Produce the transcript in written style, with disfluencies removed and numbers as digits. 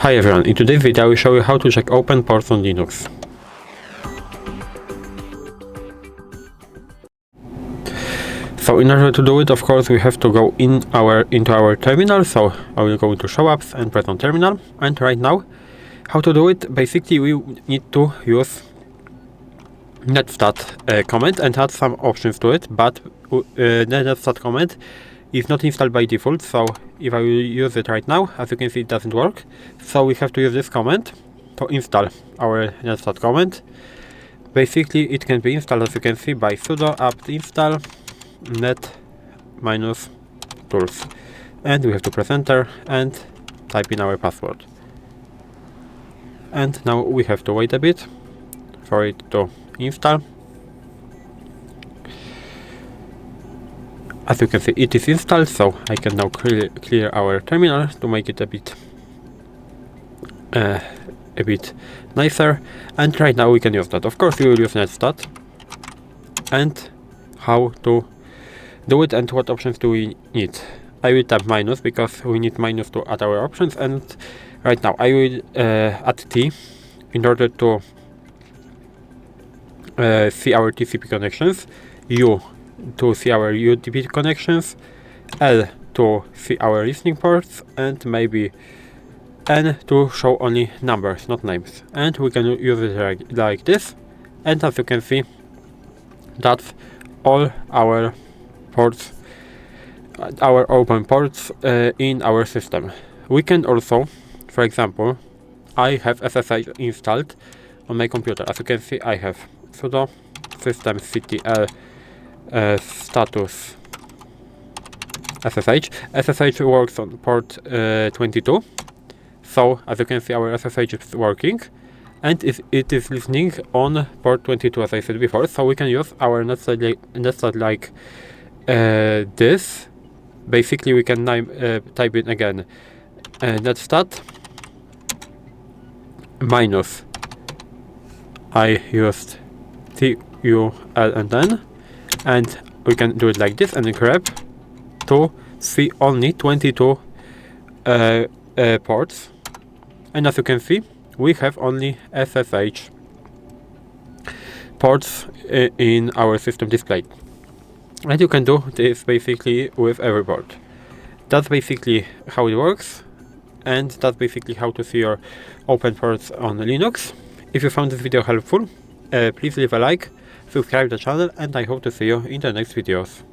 Hi everyone, in today's video I will show you how to check open ports on Linux. So in order to do it, of course, we have to go into our terminal. So I will go into show apps and press on terminal. And right now, how to do it? Basically, we need to use netstat command and add some options to it, but the netstat command is not installed by default. So if I will use it right now, as you can see, it doesn't work. So we have to use this command to install our netstat command. Basically, it can be installed, as you can see, by sudo apt install net-tools, and we have to press enter and type in our password. And now we have to wait a bit for it to install. As you can see, it is installed, so I can now clear our terminal to make it a bit nicer. And right now we can use that. Of course, we will use netstat. And how to do it and what options do we need? I will tap minus because we need minus to add our options, and right now I will add T in order to see our TCP connections, U to see our UDP connections, L to see our listening ports, and maybe N to show only numbers, not names. And we can use it like this, and as you can see, that's all our ports, our open ports in our system. We can also, for example, I have SSH installed on my computer. As you can see, I have sudo systemctl status SSH. SSH works on port 22. So as you can see, our SSH is working, and it is listening on port 22, as I said before. So we can use our netstat like this. Basically, we can type in again netstat minus, I used TUL and N, and we can do it like this, and grep to see only 22 ports. And as you can see, we have only SSH ports in our system displayed. And you can do this basically with every port. That's basically how it works, and that's basically how to see your open ports on Linux. If you found this video helpful, please leave a like, subscribe to the channel, and I hope to see you in the next videos.